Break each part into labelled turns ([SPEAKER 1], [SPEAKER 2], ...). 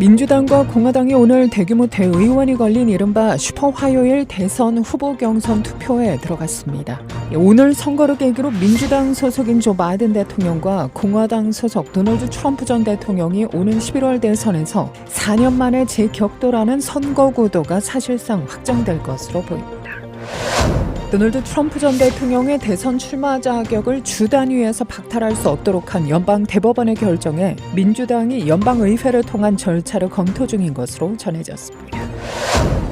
[SPEAKER 1] 민주당과 공화당이 오늘 대규모 대의원이 걸린 이른바 슈퍼화요일 대선 후보 경선 투표에 들어갔습니다. 오늘 선거를 계기로 민주당 소속인 조 바이든 대통령과 공화당 소속 도널드 트럼프 전 대통령이 오는 11월 대선에서 4년 만에 재격돌하는 선거 구도가 사실상 확정될 것으로 보입니다. 도널드 트럼프 전 대통령의 대선 출마 자격을 주 단위에서 박탈할 수 없도록 한 연방 대법원의 결정에 민주당이 연방의회를 통한 절차를 검토 중인 것으로 전해졌습니다.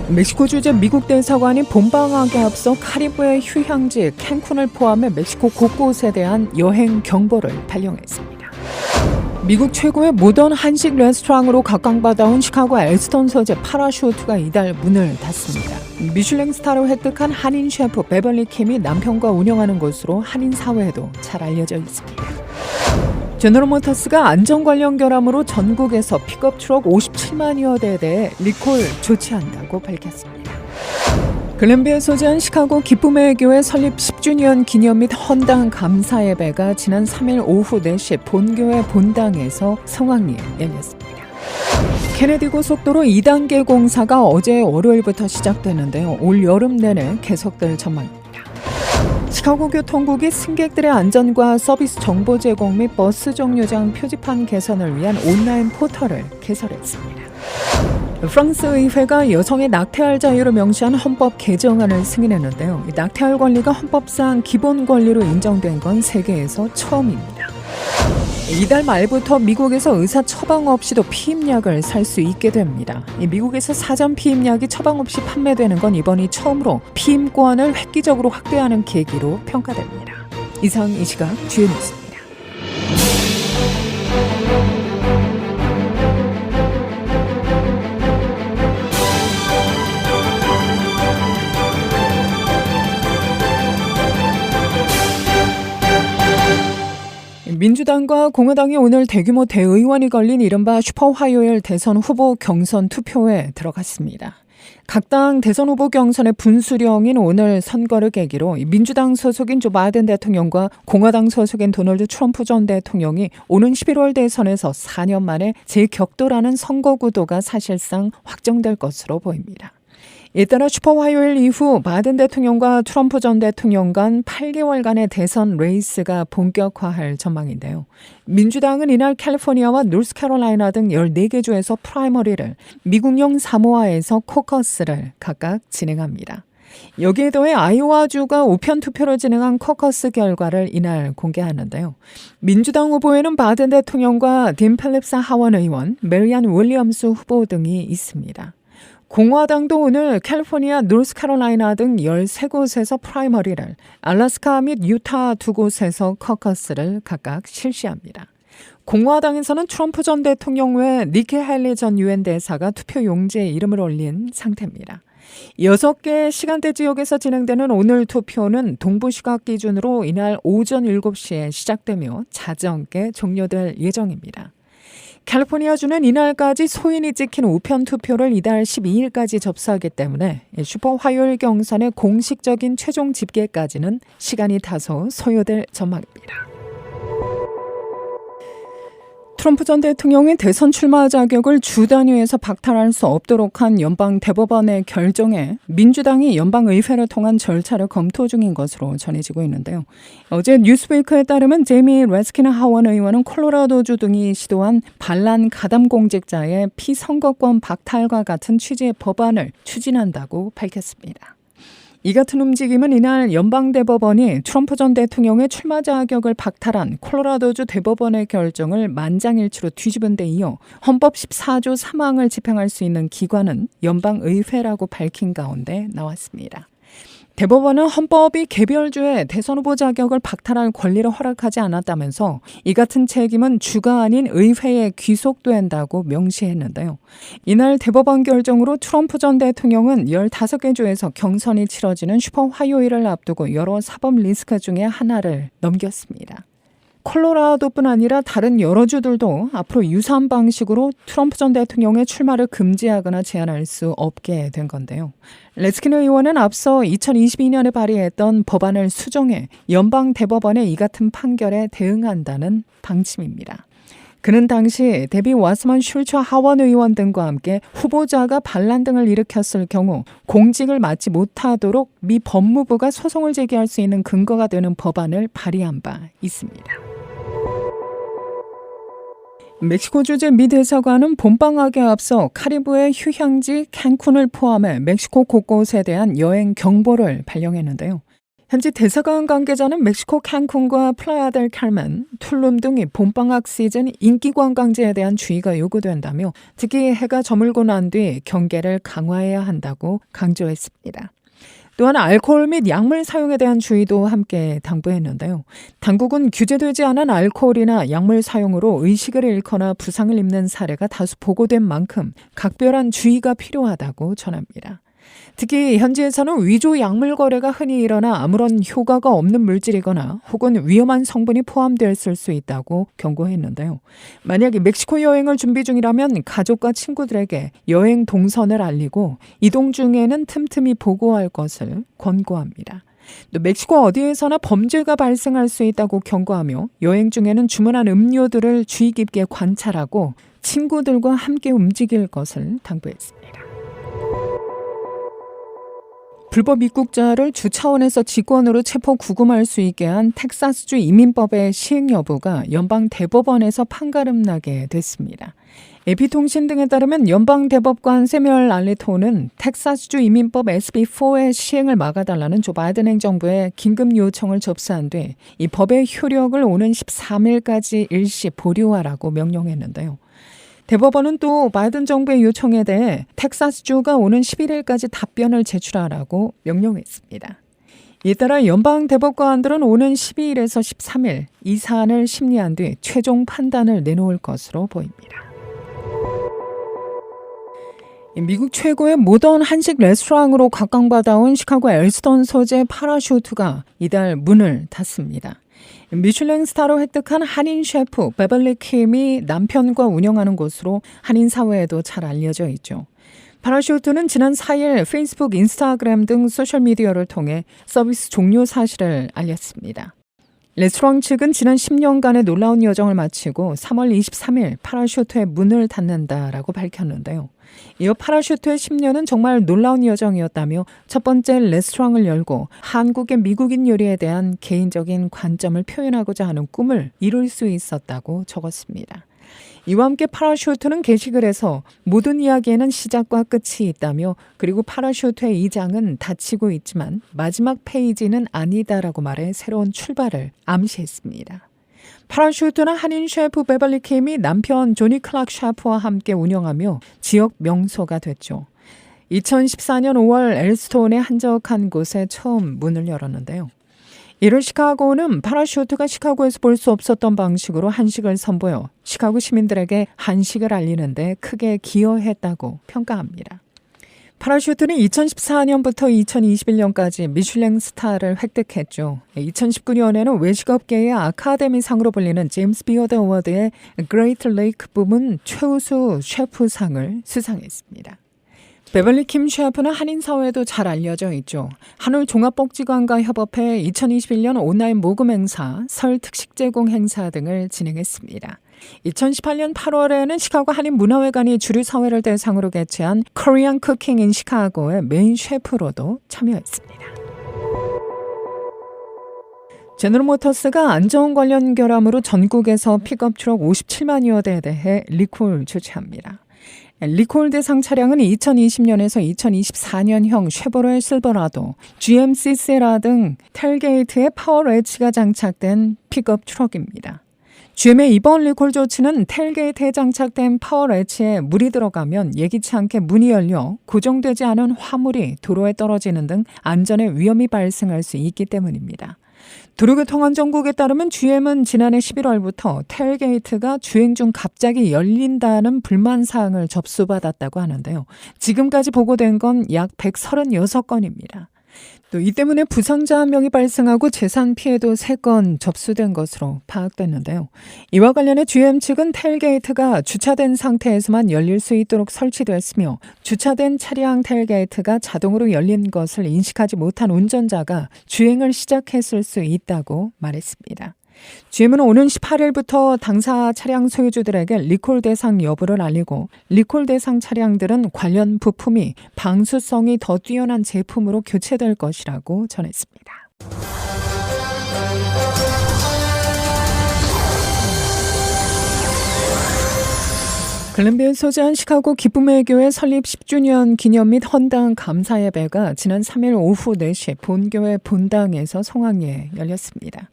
[SPEAKER 1] 멕시코 주재 미국 대사관이 봄방학에 앞서 카리브해 휴양지 캔쿤을 포함해 멕시코 곳곳에 대한 여행 경보를 발령했습니다. 미국 최고의 모던 한식 레스토랑으로 각광받아온 시카고 엘스턴 서재 파라슈트가 이달 문을 닫습니다. 미슐랭 스타를 획득한 한인 셰프 베벌리 킴이 남편과 운영하는 곳으로 한인 사회에도 잘 알려져 있습니다. 제너럴모터스가 안전 관련 결함으로 전국에서 픽업 트럭 57만여 대에 대해 리콜 조치한다고 밝혔습니다. 글랜비에 소재한 시카고 기쁨의 교회 설립 10주년 기념 및 헌당 감사 예배가 지난 3일 오후 4시 본교회 본당에서 성황리에 열렸습니다. 케네디 고속도로 2단계 공사가 어제 월요일부터 시작되는데요. 올 여름 내내 계속될 전망입니다. 시카고 교통국이 승객들의 안전과 서비스 정보 제공 및 버스 정류장 표지판 개선을 위한 온라인 포털을 개설했습니다. 프랑스 의회가 여성의 낙태할 자유를 명시한 헌법 개정안을 승인했는데요. 낙태할 권리가 헌법상 기본 권리로 인정된 건 세계에서 처음입니다. 이달 말부터 미국에서 의사 처방 없이도 피임약을 살 수 있게 됩니다. 미국에서 사전 피임약이 처방 없이 판매되는 건 이번이 처음으로 피임권을 획기적으로 확대하는 계기로 평가됩니다. 이상 이 시각 주요 뉴스입니다. 민주당과 공화당이 오늘 대규모 대의원이 걸린 이른바 슈퍼화요일 대선 후보 경선 투표에 들어갔습니다. 각 당 대선 후보 경선의 분수령인 오늘 선거를 계기로 민주당 소속인 조 바이든 대통령과 공화당 소속인 도널드 트럼프 전 대통령이 오는 11월 대선에서 4년 만에 재격돌하는 선거 구도가 사실상 확정될 것으로 보입니다. 이에 따라 슈퍼화요일 이후 바이든 대통령과 트럼프 전 대통령 간 8개월간의 대선 레이스가 본격화할 전망인데요. 민주당은 이날 캘리포니아와 노스캐롤라이나 등 14개 주에서 프라이머리를, 미국령 사모아에서 코커스를 각각 진행합니다. 여기에 더해 아이오와주가 우편 투표를 진행한 코커스 결과를 이날 공개하는데요. 민주당 후보에는 바이든 대통령과 딘 필립스 하원 의원, 메리안 윌리엄스 후보 등이 있습니다. 공화당도 오늘 캘리포니아, 노스캐롤라이나 등 13곳에서 프라이머리를, 알래스카 및 유타 2곳에서 커커스를 각각 실시합니다. 공화당에서는 트럼프 전 대통령 외 니키 헬리 전 유엔 대사가 투표 용지에 이름을 올린 상태입니다. 6개 시간대 지역에서 진행되는 오늘 투표는 동부 시각 기준으로 이날 오전 7시에 시작되며 자정께 종료될 예정입니다. 캘리포니아주는 이날까지 소인이 찍힌 우편 투표를 이달 12일까지 접수하기 때문에 슈퍼 화요일 경선의 공식적인 최종 집계까지는 시간이 다소 소요될 전망입니다. 트럼프 전 대통령의 대선 출마 자격을 주 단위에서 박탈할 수 없도록 한 연방 대법원의 결정에 민주당이 연방의회를 통한 절차를 검토 중인 것으로 전해지고 있는데요. 어제 뉴스웨이크에 따르면 제이미 레스킨 하원 의원은 콜로라도주 등이 시도한 반란 가담 공직자의 피선거권 박탈과 같은 취지의 법안을 추진한다고 밝혔습니다. 이 같은 움직임은 이날 연방대법원이 트럼프 전 대통령의 출마 자격을 박탈한 콜로라도주 대법원의 결정을 만장일치로 뒤집은 데 이어 헌법 14조 3항을 집행할 수 있는 기관은 연방의회라고 밝힌 가운데 나왔습니다. 대법원은 헌법이 개별주의 대선 후보 자격을 박탈할 권리를 허락하지 않았다면서 이 같은 책임은 주가 아닌 의회에 귀속된다고 명시했는데요. 이날 대법원 결정으로 트럼프 전 대통령은 15개 주에서 경선이 치러지는 슈퍼 화요일을 앞두고 여러 사법 리스크 중에 하나를 넘겼습니다. 콜로라도뿐 아니라 다른 여러 주들도 앞으로 유사한 방식으로 트럼프 전 대통령의 출마를 금지하거나 제한할 수 없게 된 건데요. 레스킨 의원은 앞서 2022년에 발의했던 법안을 수정해 연방 대법원의 이 같은 판결에 대응한다는 방침입니다. 그는 당시 데비 와스먼 슐처 하원 의원 등과 함께 후보자가 반란 등을 일으켰을 경우 공직을 맡지 못하도록 미 법무부가 소송을 제기할 수 있는 근거가 되는 법안을 발의한 바 있습니다. 멕시코 주재 미 대사관은 봄방학에 앞서 카리브해 휴양지 캔쿤을 포함해 멕시코 곳곳에 대한 여행 경보를 발령했는데요. 현지 대사관 관계자는 멕시코 캔쿤과 플라야 델 칼멘, 툴룸 등이 봄방학 시즌 인기 관광지에 대한 주의가 요구된다며 특히 해가 저물고 난 뒤 경계를 강화해야 한다고 강조했습니다. 또한 알코올 및 약물 사용에 대한 주의도 함께 당부했는데요. 당국은 규제되지 않은 알코올이나 약물 사용으로 의식을 잃거나 부상을 입는 사례가 다수 보고된 만큼 각별한 주의가 필요하다고 전합니다. 특히 현지에서는 위조 약물 거래가 흔히 일어나 아무런 효과가 없는 물질이거나 혹은 위험한 성분이 포함되었을 수 있다고 경고했는데요. 만약 멕시코 여행을 준비 중이라면 가족과 친구들에게 여행 동선을 알리고 이동 중에는 틈틈이 보고할 것을 권고합니다. 또 멕시코 어디에서나 범죄가 발생할 수 있다고 경고하며 여행 중에는 주문한 음료들을 주의 깊게 관찰하고 친구들과 함께 움직일 것을 당부했습니다. 불법 입국자를 주 차원에서 직권으로 체포 구금할 수 있게 한 텍사스주 이민법의 시행 여부가 연방 대법원에서 판가름나게 됐습니다. AP통신 등에 따르면 연방 대법관 세뮤얼 알리토는 텍사스주 이민법 SB4의 시행을 막아달라는 조 바이든 행정부의 긴급 요청을 접수한 뒤 이 법의 효력을 오는 13일까지 일시 보류하라고 명령했는데요. 대법원은 또 바이든 정부의 요청에 대해 텍사스주가 오는 11일까지 답변을 제출하라고 명령했습니다. 이에 따라 연방 대법관들은 오는 12일에서 13일 이 사안을 심리한 뒤 최종 판단을 내놓을 것으로 보입니다. 미국 최고의 모던 한식 레스토랑으로 각광받아온 시카고 엘스턴 소재 파라슈트가 이달 문을 닫습니다. 미슐랭 스타로 획득한 한인 셰프 베벌리 킴이 남편과 운영하는 곳으로 한인 사회에도 잘 알려져 있죠. 파라슈트는 지난 4일 페이스북, 인스타그램 등 소셜미디어를 통해 서비스 종료 사실을 알렸습니다. 레스토랑 측은 지난 10년간의 놀라운 여정을 마치고 3월 23일 파라슈트의 문을 닫는다라고 밝혔는데요. 이어 파라슈트의 10년은 정말 놀라운 여정이었다며 첫 번째 레스토랑을 열고 한국의 미국인 요리에 대한 개인적인 관점을 표현하고자 하는 꿈을 이룰 수 있었다고 적었습니다. 이와 함께 파라슈트는 게시글 해서 모든 이야기에는 시작과 끝이 있다며 그리고 파라슈트의 이 장은 닫히고 있지만 마지막 페이지는 아니다라고 말해 새로운 출발을 암시했습니다. 파라슈트는 한인 셰프 베벌리 킴이 남편 조니 클락 셰프와 함께 운영하며 지역 명소가 됐죠. 2014년 5월 엘스톤의 한적한 곳에 처음 문을 열었는데요. 이를 시카고는 파라슈트가 시카고에서 볼 수 없었던 방식으로 한식을 선보여 시카고 시민들에게 한식을 알리는 데 크게 기여했다고 평가합니다. 파라슈트는 2014년부터 2021년까지 미슐랭 스타를 획득했죠. 2019년에는 외식업계의 아카데미상으로 불리는 제임스 비어드 어워드의 그레이트 레이크 부문 최우수 셰프상을 수상했습니다. 베벌리 킴 셰프는 한인사회에도 잘 알려져 있죠. 한울 종합복지관과 협업해 2021년 온라인 모금 행사, 설 특식 제공 행사 등을 진행했습니다. 2018년 8월에는 시카고 한인문화회관이 주류 사회를 대상으로 개최한 코리안 쿠킹 인 시카고의 메인 셰프로도 참여했습니다. 제너럴 모터스가 안전 관련 결함으로 전국에서 픽업 트럭 57만여 대에 대해 리콜 조치합니다. 리콜 대상 차량은 2020년에서 2024년형 쉐보레 실버라도, GMC 세라 등 텔게이트에 파워 레치가 장착된 픽업 트럭입니다. GM의 이번 리콜 조치는 텔게이트에 장착된 파워 레치에 물이 들어가면 예기치 않게 문이 열려 고정되지 않은 화물이 도로에 떨어지는 등 안전에 위험이 발생할 수 있기 때문입니다. 도로교통안전국에 따르면 GM은 지난해 11월부터 텔게이트가 주행 중 갑자기 열린다는 불만 사항을 접수받았다고 하는데요. 지금까지 보고된 건 약 136건입니다. 또 이 때문에 부상자 1명이 발생하고 재산 피해도 3건 접수된 것으로 파악됐는데요. 이와 관련해 GM 측은 텔게이트가 주차된 상태에서만 열릴 수 있도록 설치됐으며 주차된 차량 텔게이트가 자동으로 열린 것을 인식하지 못한 운전자가 주행을 시작했을 수 있다고 말했습니다. GM은 오는 18일부터 당사 차량 소유주들에게 리콜 대상 여부를 알리고 리콜 대상 차량들은 관련 부품이 방수성이 더 뛰어난 제품으로 교체될 것이라고 전했습니다. 글렌비에 소재한 시카고 기쁨의 교회 설립 10주년 기념 및 헌당 감사 예배가 지난 3일 오후 4시 본교회 본당에서 성황리에 열렸습니다.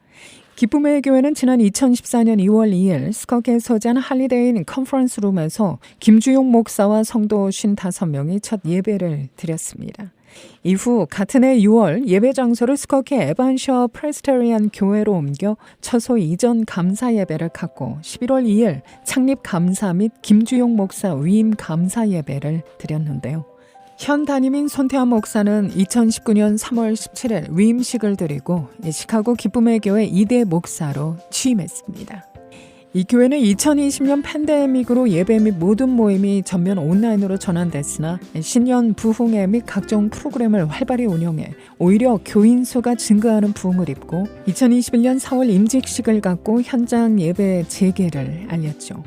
[SPEAKER 1] 기쁨의 교회는 지난 2014년 2월 2일 스커트에 소재한 할리데이 컨퍼런스 룸에서 김주용 목사와 성도 55명이 첫 예배를 드렸습니다. 이후 같은 해 6월 예배 장소를 스커트의 에반셔 프레스테리안 교회로 옮겨 처소 이전 감사 예배를 갖고 11월 2일 창립 감사 및 김주용 목사 위임 감사 예배를 드렸는데요. 현 담임인 손태환 목사는 2019년 3월 17일 위임식을 드리고 시카고 기쁨의 교회 2대 목사로 취임했습니다. 이 교회는 2020년 팬데믹으로 예배 및 모든 모임이 전면 온라인으로 전환됐으나 신년 부흥회 및 각종 프로그램을 활발히 운영해 오히려 교인 수가 증가하는 부흥을 입고 2021년 4월 임직식을 갖고 현장 예배 재개를 알렸죠.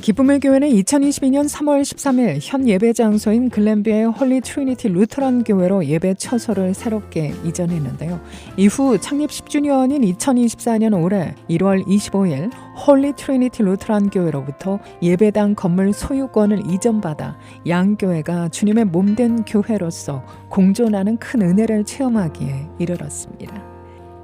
[SPEAKER 1] 기쁨의 교회는 2022년 3월 13일 현 예배 장소인 글렌비의 홀리 트리니티 루터란 교회로 예배 처소를 새롭게 이전했는데요. 이후 창립 10주년인 2024년 올해 1월 25일 홀리 트리니티 루터란 교회로부터 예배당 건물 소유권을 이전받아 양교회가 주님의 몸된 교회로서 공존하는 큰 은혜를 체험하기에 이르렀습니다.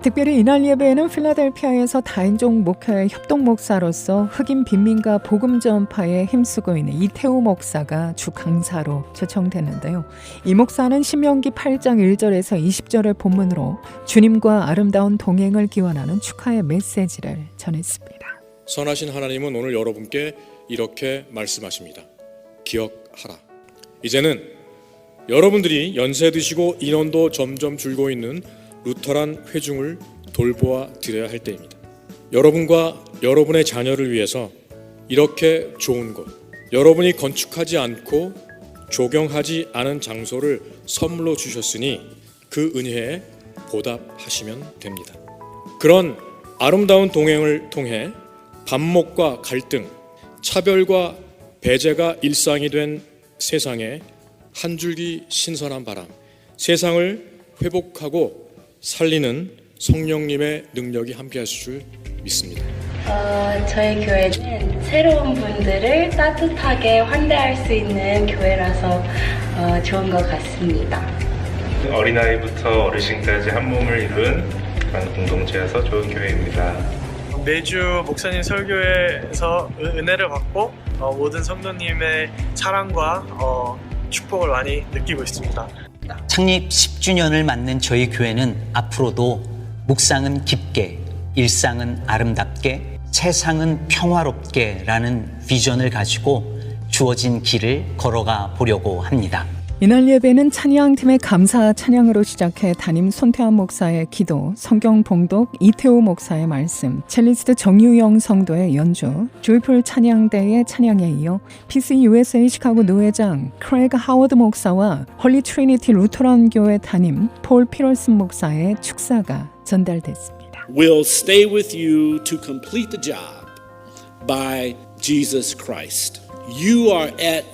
[SPEAKER 1] 특별히 이날 예배에는 필라델피아에서 다인종 목회 협동 목사로서 흑인 빈민가 복음 전파에 힘쓰고 있는 이태우 목사가 주 강사로 초청됐는데요. 이 목사는 신명기 8장 1절에서 20절을 본문으로 주님과 아름다운 동행을 기원하는 축하의 메시지를 전했습니다.
[SPEAKER 2] 선하신 하나님은 오늘 여러분께 이렇게 말씀하십니다. 기억하라. 이제는 여러분들이 연세 드시고 인원도 점점 줄고 있는 루터란 회중을 돌보아 드려야 할 때입니다. 여러분과 여러분의 자녀를 위해서 이렇게 좋은 곳, 여러분이 건축하지 않고 조경하지 않은 장소를 선물로 주셨으니 그 은혜에 보답하시면 됩니다. 그런 아름다운 동행을 통해 반목과 갈등, 차별과 배제가 일상이 된 세상에 한 줄기 신선한 바람, 세상을 회복하고 살리는 성령님의 능력이 함께하실 줄 믿습니다.
[SPEAKER 3] 저희 교회는 새로운 분들을 따뜻하게 환대할 수 있는 교회라서 좋은 것 같습니다.
[SPEAKER 4] 어린아이부터 어르신까지 한 몸을 이룬 그런 공동체여서 좋은 교회입니다.
[SPEAKER 5] 매주 목사님 설교에서 은혜를 받고 모든 성도님의 사랑과 축복을 많이 느끼고 있습니다.
[SPEAKER 6] 창립 10주년을 맞는 저희 교회는 앞으로도 묵상은 깊게, 일상은 아름답게, 세상은 평화롭게 라는 비전을 가지고 주어진 길을 걸어가 보려고 합니다.
[SPEAKER 1] 이날 예배는 찬양팀의 감사 찬양으로 시작해 담임 손태환 목사의 기도, 성경 봉독 이태우 목사의 말씀, 첼리스트 정유영 성도의 연주, 조이풀 찬양대의 찬양에 이어 PCUSA 시카고 노회장 크레이그 하워드 목사와 홀리 트리니티 루터란 교회 담임 폴 피럴슨 목사의 축사가 전달됐습니다.
[SPEAKER 7] Will stay with you to complete the job by Jesus Christ. You are at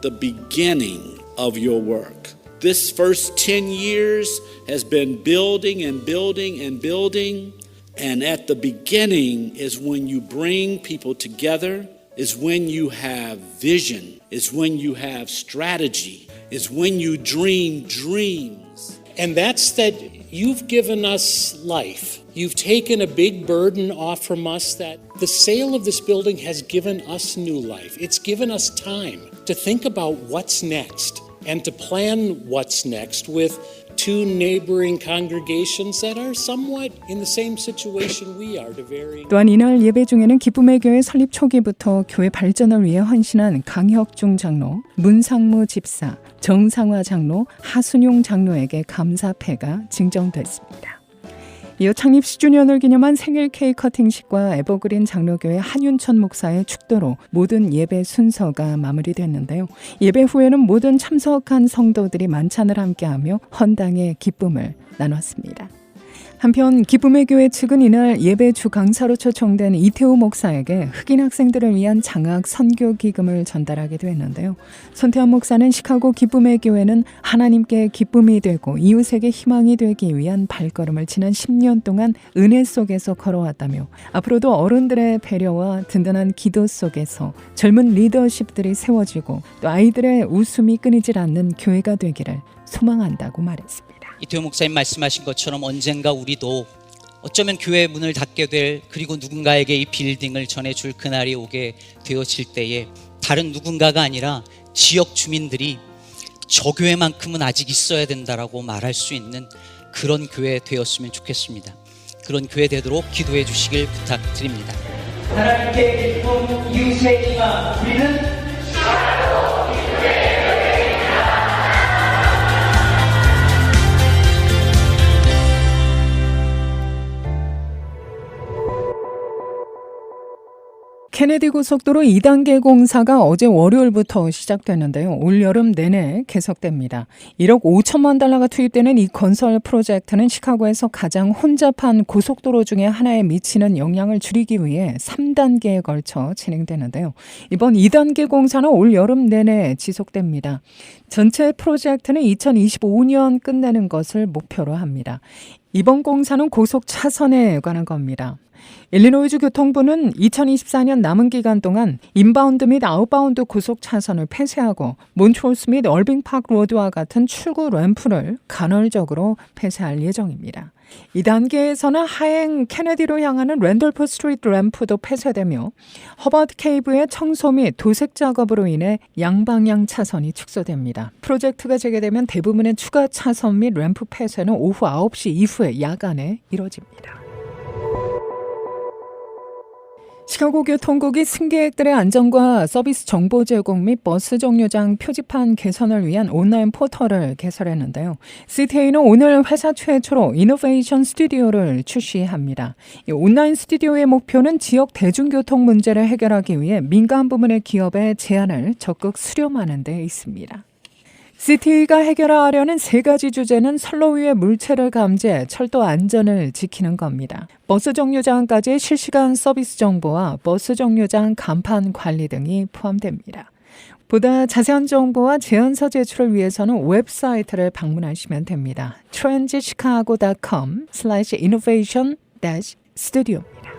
[SPEAKER 7] the beginning of your work. This first 10 years has been building and building and building, and at the beginning is when you bring people together, is when you have vision, is when you have strategy, is when you dream dreams.
[SPEAKER 8] And that's that you've given us life. You've taken a big burden off from us that the sale of this building has given us new life. It's given us time to think about what's next and to plan what's next with two neighboring congregations that are somewhat in the same situation we are to varying.
[SPEAKER 1] 또한 이날 예배 중에는 기쁨의 교회 설립 초기부터 교회 발전을 위해 헌신한 강혁중 장로, 문상무 집사, 정상화 장로, 하순용 장로에게 감사패가 증정됐습니다. 이어 창립 10주년을 기념한 생일 케이크 커팅식과 에버그린 장로교회 한윤천 목사의 축도로 모든 예배 순서가 마무리됐는데요. 예배 후에는 모든 참석한 성도들이 만찬을 함께하며 헌당의 기쁨을 나눴습니다. 한편 기쁨의 교회 측은 이날 예배 주 강사로 초청된 이태우 목사에게 흑인 학생들을 위한 장학 선교 기금을 전달하기도 했는데요. 손태환 목사는 시카고 기쁨의 교회는 하나님께 기쁨이 되고 이웃에게 희망이 되기 위한 발걸음을 지난 10년 동안 은혜 속에서 걸어왔다며 앞으로도 어른들의 배려와 든든한 기도 속에서 젊은 리더십들이 세워지고 또 아이들의 웃음이 끊이질 않는 교회가 되기를 소망한다고 말했습니다.
[SPEAKER 6] 이태호 목사님 말씀하신 것처럼 언젠가 우리도 어쩌면 교회 문을 닫게 될, 그리고 누군가에게 이 빌딩을 전해줄 그날이 오게 되어질 때에 다른 누군가가 아니라 지역 주민들이 저 교회만큼은 아직 있어야 된다라고 말할 수 있는 그런 교회 되었으면 좋겠습니다. 그런 교회 되도록 기도해 주시길 부탁드립니다. 하나님께 기쁨, 이웃의 희망, 우리는
[SPEAKER 1] 케네디 고속도로 2단계 공사가 어제 월요일부터 시작됐는데요. 올여름 내내 계속됩니다. 1억 5천만 달러가 투입되는 이 건설 프로젝트는 시카고에서 가장 혼잡한 고속도로 중에 하나에 미치는 영향을 줄이기 위해 3단계에 걸쳐 진행되는데요. 이번 2단계 공사는 올여름 내내 지속됩니다. 전체 프로젝트는 2025년 끝내는 것을 목표로 합니다. 이번 공사는 고속 차선에 관한 겁니다. 일리노이주 교통부는 2024년 남은 기간 동안 인바운드 및 아웃바운드 고속 차선을 폐쇄하고 몬트롤스 및 얼빙파크 로드와 같은 출구 램프를 간헐적으로 폐쇄할 예정입니다. 이 단계에서는 하행 케네디로 향하는 랜돌프 스트리트 램프도 폐쇄되며 허버드 케이브의 청소 및 도색 작업으로 인해 양방향 차선이 축소됩니다. 프로젝트가 재개되면 대부분의 추가 차선 및 램프 폐쇄는 오후 9시 이후에 야간에 이뤄집니다. 시카고 교통국이 승객들의 안전과 서비스 정보 제공 및 버스 정류장 표지판 개선을 위한 온라인 포털을 개설했는데요. CTA는 오늘 회사 최초로 이노베이션 스튜디오를 출시합니다. 이 온라인 스튜디오의 목표는 지역 대중교통 문제를 해결하기 위해 민간 부문의 기업의 제안을 적극 수렴하는 데 있습니다. CTA가 해결하려는 3가지 주제는 선로 위의 물체를 감지해 철도 안전을 지키는 겁니다. 버스 정류장까지의 실시간 서비스 정보와 버스 정류장 간판 관리 등이 포함됩니다. 보다 자세한 정보와 제안서 제출을 위해서는 웹사이트를 방문하시면 됩니다. transchicago.com/innovation-studio입니다.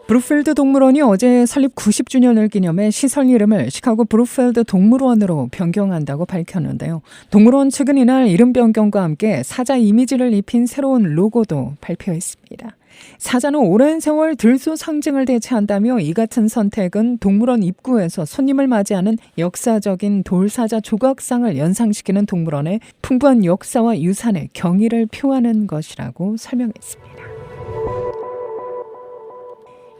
[SPEAKER 1] 브룩필드 동물원이 어제 설립 90주년을 기념해 시설 이름을 시카고 브룩필드 동물원으로 변경한다고 밝혔는데요. 동물원 측은 이날 이름 변경과 함께 사자 이미지를 입힌 새로운 로고도 발표했습니다. 사자는 오랜 세월 들소 상징을 대체한다며 이 같은 선택은 동물원 입구에서 손님을 맞이하는 역사적인 돌사자 조각상을 연상시키는 동물원의 풍부한 역사와 유산의 경의를 표하는 것이라고 설명했습니다.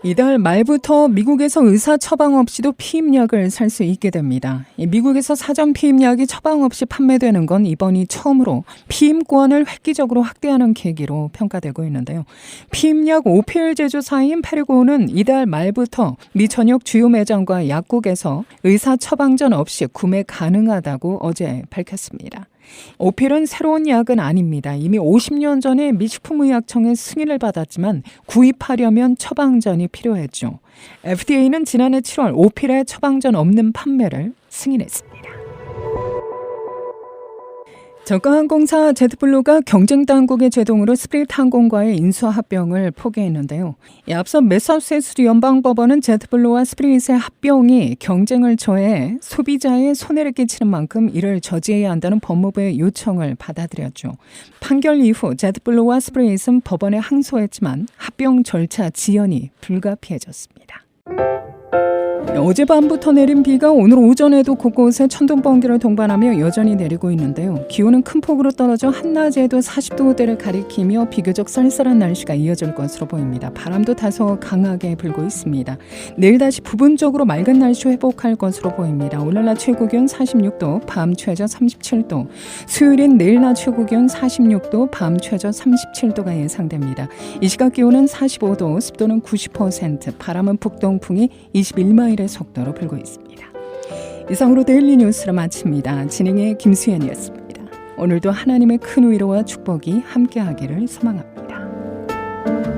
[SPEAKER 1] 이달 말부터 미국에서 의사 처방 없이도 피임약을 살 수 있게 됩니다. 미국에서 사전 피임약이 처방 없이 판매되는 건 이번이 처음으로 피임권을 획기적으로 확대하는 계기로 평가되고 있는데요. 피임약 오피엘 제조사인 페르고는 이달 말부터 미 전역 주요 매장과 약국에서 의사 처방전 없이 구매 가능하다고 어제 밝혔습니다. 오필은 새로운 약은 아닙니다. 이미 50년 전에 미 식품의약청의 승인을 받았지만 구입하려면 처방전이 필요했죠. FDA는 지난해 7월 오필의 처방전 없는 판매를 승인했습니다. 저가항공사 제트블루가 경쟁 당국의 제동으로 스프릿 항공과의 인수합병을 포기했는데요. 앞서 매사추세츠 연방법원은 제트블루와 스프릿의 합병이 경쟁을 저해 소비자의 손해를 끼치는 만큼 이를 저지해야 한다는 법무부의 요청을 받아들였죠. 판결 이후 제트블루와 스프릿은 법원에 항소했지만 합병 절차 지연이 불가피해졌습니다. 어젯밤부터 내린 비가 오늘 오전에도 곳곳에 천둥번개를 동반하며 여전히 내리고 있는데요. 기온은 큰 폭으로 떨어져 한낮에도 40도대를 가리키며 비교적 쌀쌀한 날씨가 이어질 것으로 보입니다. 바람도 다소 강하게 불고 있습니다. 내일 다시 부분적으로 맑은 날씨 회복할 것으로 보입니다. 오늘 낮 최고기온 46도, 밤 최저 37도. 수요일인 내일 낮 최고기온 46도, 밤 최저 37도가 예상됩니다. 이 시각 기온은 45도, 습도는 90%, 바람은 북동풍이 21마일의 속도로 불고 있습니다. 이상으로 데일리 뉴스를 마칩니다. 진행의 김수현이었습니다. 오늘도 하나님의 큰 위로와 축복이 함께하기를 소망합니다.